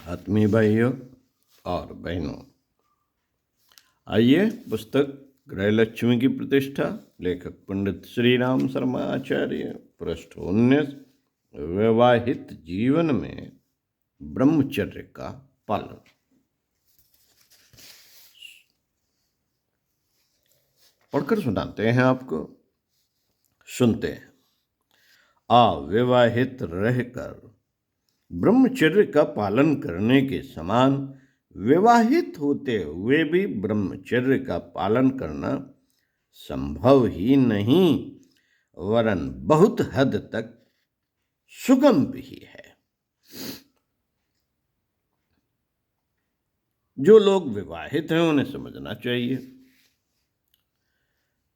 आत्मीय भाइयों और बहनों, आइए पुस्तक गृहलक्ष्मी की प्रतिष्ठा, लेखक पंडित श्री राम शर्मा आचार्य, पृष्ठ 19, वैवाहिक जीवन में ब्रह्मचर्य का पालन। पढ़कर सुनाते हैं आपको, सुनते हैं। अविवाहित रहकर ब्रह्मचर्य का पालन करने के समान विवाहित होते हुए भी ब्रह्मचर्य का पालन करना संभव ही नहीं, वरन बहुत हद तक सुगम भी है। जो लोग विवाहित हैं उन्हें समझना चाहिए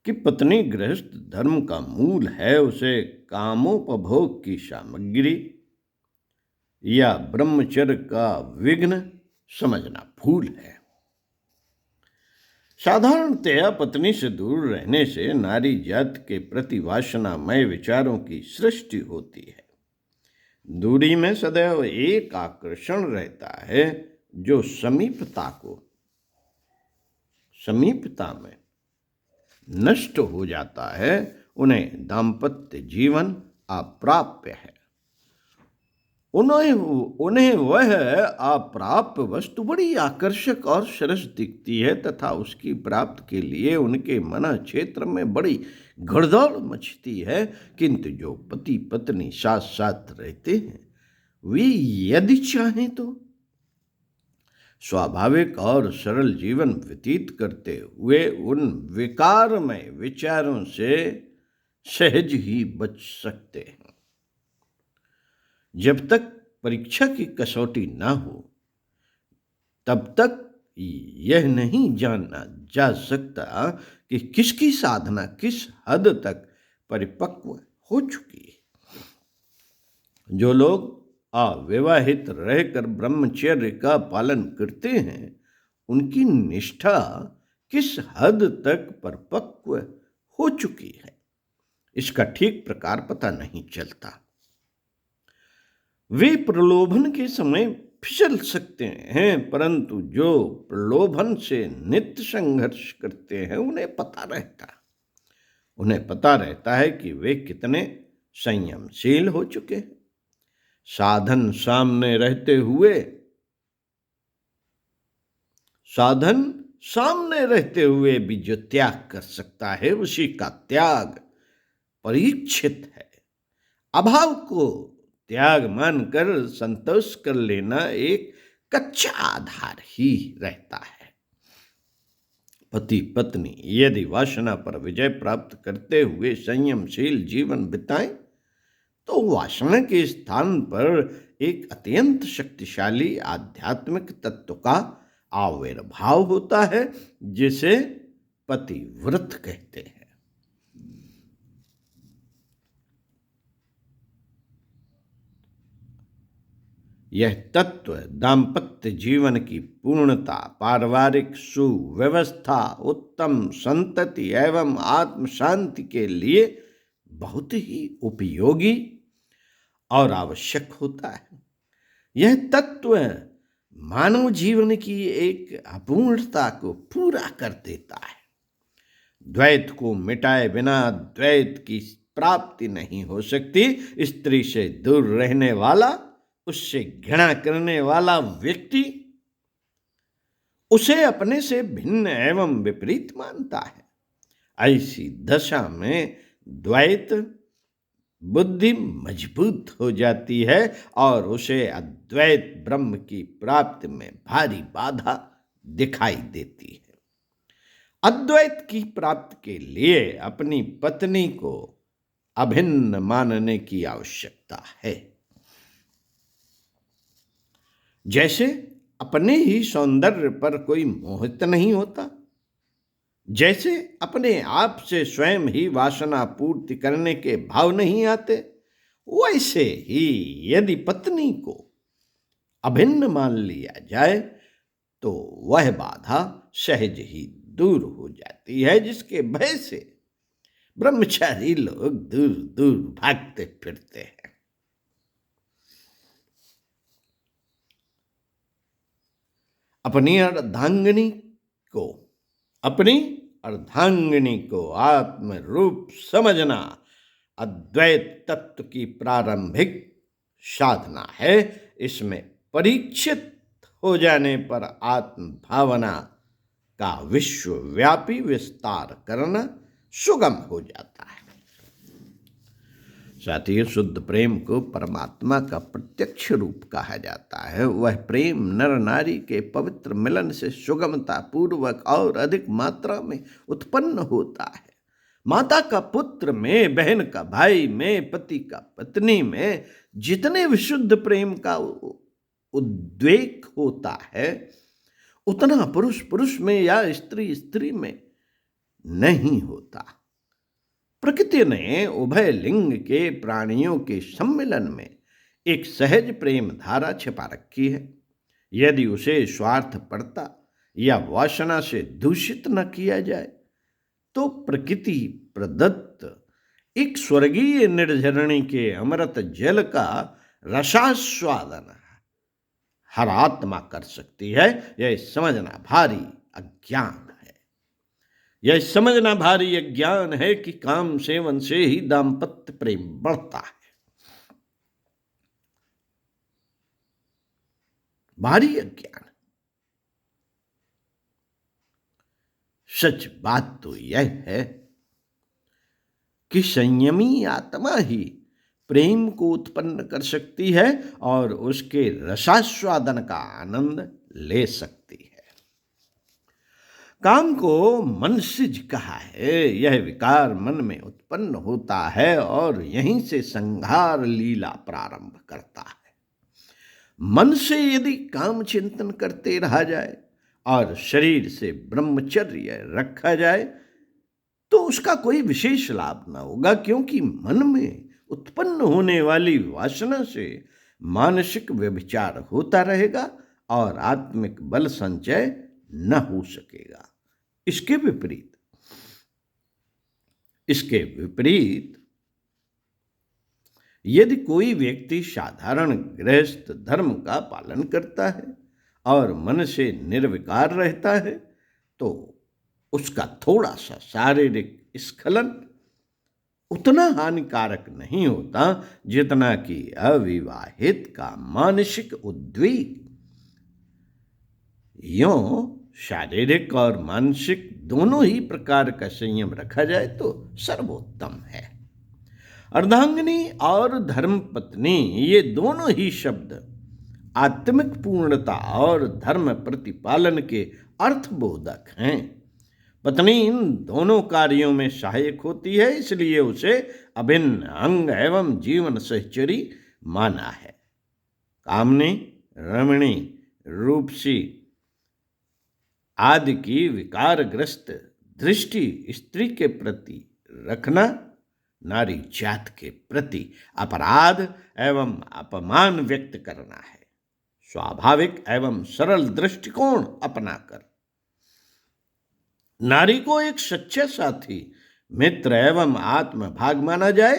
कि पत्नी गृहस्थ धर्म का मूल है। उसे कामोपभोग की सामग्री या ब्रह्मचर्य का विघ्न समझना भूल है। साधारणतया पत्नी से दूर रहने से नारी जात के प्रति वासनामय विचारों की सृष्टि होती है। दूरी में सदैव एक आकर्षण रहता है जो समीपता में नष्ट हो जाता है। उन्हें दाम्पत्य जीवन अप्राप्य है। उन्हें वह अप्राप्य वस्तु बड़ी आकर्षक और सरस दिखती है तथा उसकी प्राप्ति के लिए उनके मन क्षेत्र में बड़ी घड़दौड़ मचती है। किंतु जो पति पत्नी साथ साथ रहते हैं वे यदि चाहें तो स्वाभाविक और सरल जीवन व्यतीत करते हुए उन विकारमय विचारों से सहज ही बच सकते हैं। जब तक परीक्षा की कसौटी ना हो तब तक यह नहीं जाना जा सकता कि किसकी साधना किस हद तक परिपक्व हो चुकी है। जो लोग अविवाहित रहकर ब्रह्मचर्य का पालन करते हैं उनकी निष्ठा किस हद तक परिपक्व हो चुकी है इसका ठीक प्रकार पता नहीं चलता। वे प्रलोभन के समय फिसल सकते हैं, परंतु जो प्रलोभन से नित्य संघर्ष करते हैं उन्हें पता रहता है कि वे कितने संयमशील हो चुके हैं। साधन सामने रहते हुए भी जो त्याग कर सकता है उसी का त्याग परीक्षित है। अभाव को त्याग मानकर संतोष कर लेना एक कच्चा आधार ही रहता है। पति पत्नी यदि वासना पर विजय प्राप्त करते हुए संयमशील जीवन बिताएं तो वासना के स्थान पर एक अत्यंत शक्तिशाली आध्यात्मिक तत्व का आविर्भाव होता है जिसे पतिव्रत कहते हैं। यह तत्व दाम्पत्य जीवन की पूर्णता, पारिवारिक सुव्यवस्था, उत्तम संतति एवं आत्म शांति के लिए बहुत ही उपयोगी और आवश्यक होता है। यह तत्व मानव जीवन की एक अपूर्णता को पूरा कर देता है। द्वैत को मिटाए बिना द्वैत की प्राप्ति नहीं हो सकती। स्त्री से दूर रहने वाला, उससे घृणा करने वाला व्यक्ति उसे अपने से भिन्न एवं विपरीत मानता है। ऐसी दशा में द्वैत बुद्धि मजबूत हो जाती है और उसे अद्वैत ब्रह्म की प्राप्ति में भारी बाधा दिखाई देती है। अद्वैत की प्राप्ति के लिए अपनी पत्नी को अभिन्न मानने की आवश्यकता है। जैसे अपने ही सौंदर्य पर कोई मोहित नहीं होता, जैसे अपने आप से स्वयं ही वासना पूर्ति करने के भाव नहीं आते, वैसे ही यदि पत्नी को अभिन्न मान लिया जाए तो वह बाधा सहज ही दूर हो जाती है जिसके भय से ब्रह्मचारी लोग दूर दूर भागते फिरते हैं। अपनी अर्धांगिनी को अपनी अर्धांगिनी को आत्म रूप समझना अद्वैत तत्व की प्रारंभिक साधना है। इसमें परीक्षित हो जाने पर आत्म भावना का विश्वव्यापी विस्तार करना सुगम हो जाता है। साथियों, शुद्ध प्रेम को परमात्मा का प्रत्यक्ष रूप कहा जाता है। वह प्रेम नर नारी के पवित्र मिलन से सुगमता पूर्वक और अधिक मात्रा में उत्पन्न होता है। माता का पुत्र में, बहन का भाई में, पति का पत्नी में जितने विशुद्ध प्रेम का उद्वेग होता है, उतना पुरुष पुरुष में या स्त्री स्त्री में नहीं होता। प्रकृति ने उभय लिंग के प्राणियों के सम्मिलन में एक सहज प्रेम धारा छिपा रखी है। यदि उसे स्वार्थ पड़ता या वासना से दूषित न किया जाए तो प्रकृति प्रदत्त एक स्वर्गीय निर्झरणी के अमृत जल का रसास्वादन हर आत्मा कर सकती है। यह समझना भारी अज्ञान है। यह समझना भारी अज्ञान है कि काम सेवन से ही दाम्पत्य प्रेम बढ़ता है। भारी अज्ञान। सच बात तो यह है कि संयमी आत्मा ही प्रेम को उत्पन्न कर सकती है और उसके रसास्वादन का आनंद ले सकती है। काम को मनसिज कहा है। यह विकार मन में उत्पन्न होता है और यहीं से संहार लीला प्रारंभ करता है। मन से यदि काम चिंतन करते रहा जाए और शरीर से ब्रह्मचर्य रखा जाए तो उसका कोई विशेष लाभ न होगा, क्योंकि मन में उत्पन्न होने वाली वासना से मानसिक व्यभिचार होता रहेगा और आत्मिक बल संचय न हो सकेगा। इसके विपरीत यदि कोई व्यक्ति साधारण गृहस्थ धर्म का पालन करता है और मन से निर्विकार रहता है तो उसका थोड़ा सा शारीरिक स्खलन उतना हानिकारक नहीं होता जितना कि अविवाहित का मानसिक उद्वेग। यों शारीरिक और मानसिक दोनों ही प्रकार का संयम रखा जाए तो सर्वोत्तम है। अर्धांगिनी और धर्मपत्नी ये दोनों ही शब्द आत्मिक पूर्णता और धर्म प्रतिपालन के अर्थबोधक हैं। पत्नी इन दोनों कार्यों में सहायक होती है, इसलिए उसे अभिन्न अंग एवं जीवन सहचरी माना है। कामनी, रमणी, रूपसी आदि की विकारग्रस्त दृष्टि स्त्री के प्रति रखना नारी जात के प्रति अपराध एवं अपमान व्यक्त करना है। स्वाभाविक एवं सरल दृष्टिकोण अपनाकर नारी को एक सच्चा साथी, मित्र एवं आत्मभाग माना जाए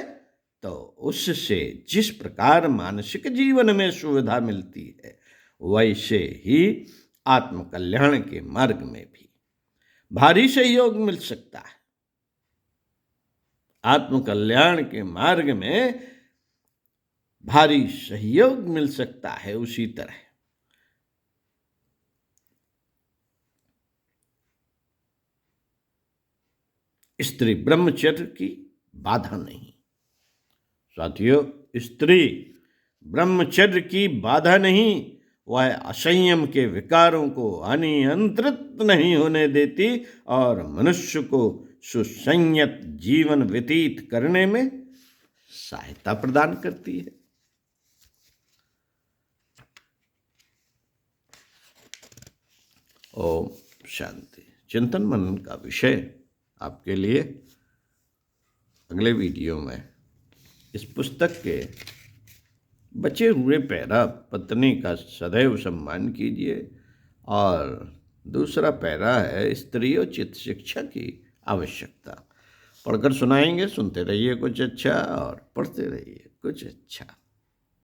तो उससे जिस प्रकार मानसिक जीवन में सुविधा मिलती है वैसे ही आत्म कल्याण के मार्ग में भी भारी सहयोग मिल सकता है। आत्म कल्याण के मार्ग में भारी सहयोग मिल सकता है। उसी तरह स्त्री ब्रह्मचर्य की बाधा नहीं। साथियों, स्त्री ब्रह्मचर्य की बाधा नहीं, वह असंयम के विकारों को अनियंत्रित नहीं होने देती और मनुष्य को सुसंयत जीवन व्यतीत करने में सहायता प्रदान करती है। ओम शांति। चिंतन मनन का विषय आपके लिए अगले वीडियो में इस पुस्तक के बचे हुए पैरा पत्नी का सदैव सम्मान कीजिए और दूसरा पैरा है स्त्रियोचित शिक्षा की आवश्यकता। पढ़कर सुनाएंगे, सुनते रहिए कुछ अच्छा और पढ़ते रहिए कुछ अच्छा।